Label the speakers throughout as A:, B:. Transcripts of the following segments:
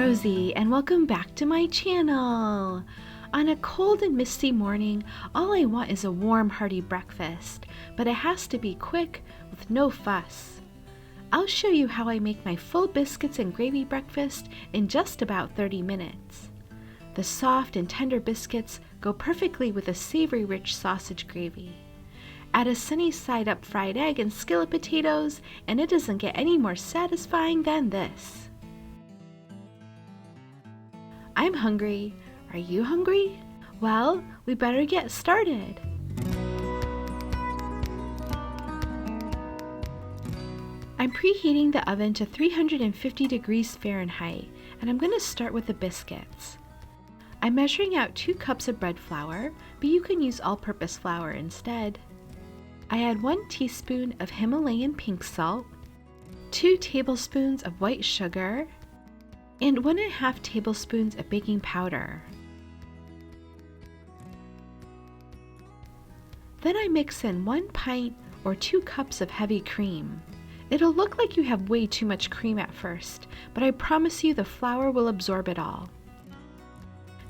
A: Rosie, and welcome back to my channel. On a cold and misty morning, all I want is a warm, hearty breakfast, but it has to be quick with no fuss. I'll show you how I make my full biscuits and gravy breakfast in just about 30 minutes. The soft and tender biscuits go perfectly with a savory, rich sausage gravy. Add a sunny side up fried egg and skillet potatoes, and it doesn't get any more satisfying than this. I'm hungry. Are you hungry? Well, we better get started. I'm preheating the oven to 350 degrees Fahrenheit, and I'm going to start with the biscuits. I'm measuring out 2 cups of bread flour, but you can use all-purpose flour instead. I add 1 teaspoon of Himalayan pink salt, 2 tablespoons of white sugar, and 1.5 tablespoons of baking powder. Then I mix in 1 pint or 2 cups of heavy cream. It'll look like you have way too much cream at first, but I promise you the flour will absorb it all.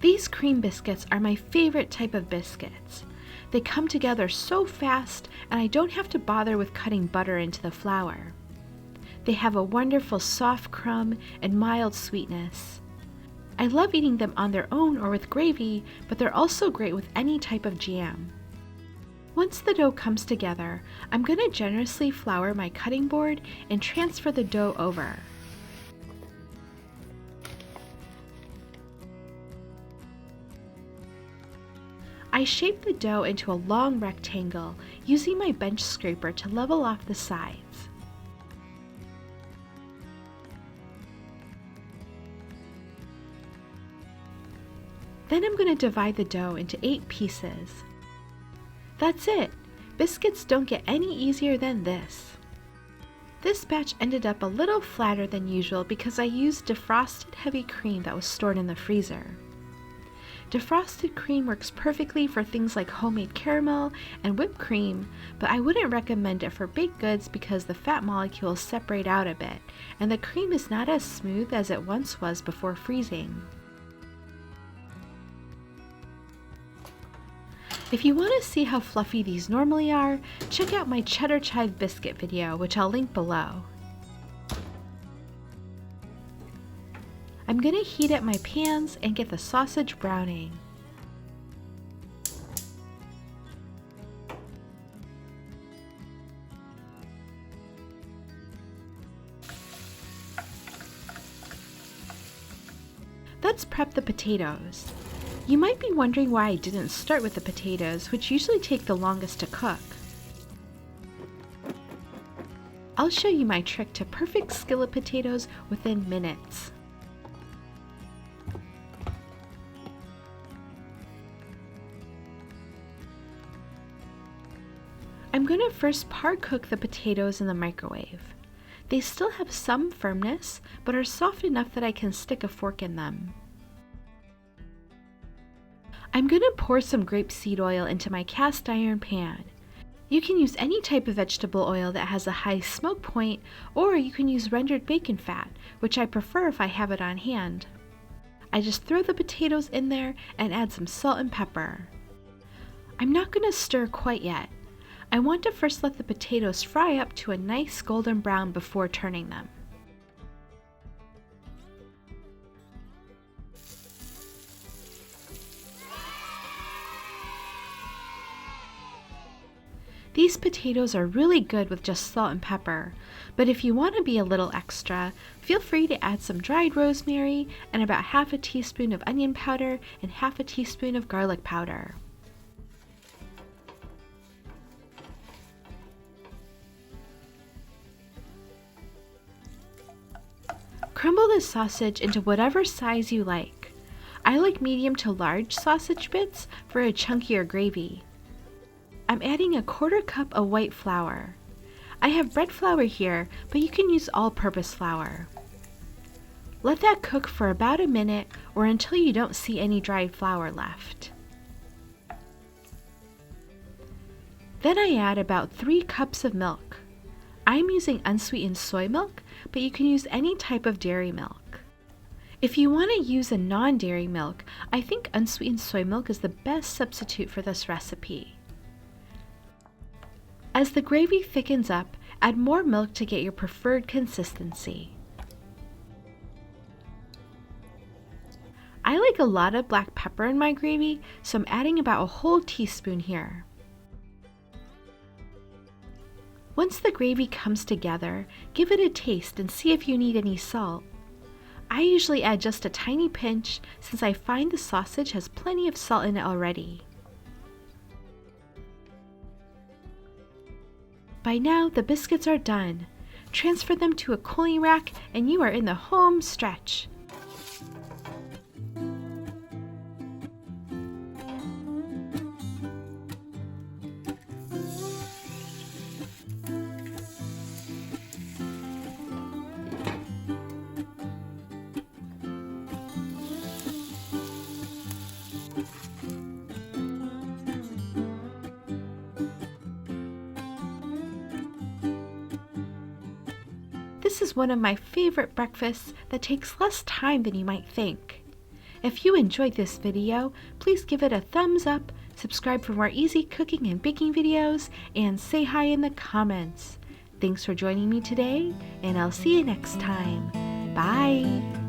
A: These cream biscuits are my favorite type of biscuits. They come together so fast, and I don't have to bother with cutting butter into the flour. They have a wonderful soft crumb and mild sweetness. I love eating them on their own or with gravy, but they're also great with any type of jam. Once the dough comes together, I'm going to generously flour my cutting board and transfer the dough over. I shape the dough into a long rectangle using my bench scraper to level off the sides. Then I'm going to divide the dough into 8 pieces. That's it! Biscuits don't get any easier than this. This batch ended up a little flatter than usual because I used defrosted heavy cream that was stored in the freezer. Defrosted cream works perfectly for things like homemade caramel and whipped cream, but I wouldn't recommend it for baked goods because the fat molecules separate out a bit, and the cream is not as smooth as it once was before freezing. If you want to see how fluffy these normally are, check out my cheddar chive biscuit video, which I'll link below. I'm going to heat up my pans and get the sausage browning. Let's prep the potatoes. You might be wondering why I didn't start with the potatoes, which usually take the longest to cook. I'll show you my trick to perfect skillet potatoes within minutes. I'm going to first par cook the potatoes in the microwave. They still have some firmness, but are soft enough that I can stick a fork in them. I'm going to pour some grapeseed oil into my cast iron pan. You can use any type of vegetable oil that has a high smoke point, or you can use rendered bacon fat, which I prefer if I have it on hand. I just throw the potatoes in there and add some salt and pepper. I'm not going to stir quite yet. I want to first let the potatoes fry up to a nice golden brown before turning them. These potatoes are really good with just salt and pepper, but if you want to be a little extra, feel free to add some dried rosemary and about half a teaspoon of onion powder and half a teaspoon of garlic powder. Crumble the sausage into whatever size you like. I like medium to large sausage bits for a chunkier gravy. I'm adding a 1/4 cup of white flour. I have bread flour here, but you can use all-purpose flour. Let that cook for about a minute or until you don't see any dried flour left. Then I add about 3 cups of milk. I'm using unsweetened soy milk, but you can use any type of dairy milk. If you want to use a non-dairy milk, I think unsweetened soy milk is the best substitute for this recipe. As the gravy thickens up, add more milk to get your preferred consistency. I like a lot of black pepper in my gravy, so I'm adding about a whole teaspoon here. Once the gravy comes together, give it a taste and see if you need any salt. I usually add just a tiny pinch since I find the sausage has plenty of salt in it already. By now, the biscuits are done. Transfer them to a cooling rack and you are in the home stretch. This is one of my favorite breakfasts that takes less time than you might think. If you enjoyed this video, please give it a thumbs up, subscribe for more easy cooking and baking videos, and say hi in the comments. Thanks for joining me today, and I'll see you next time. Bye!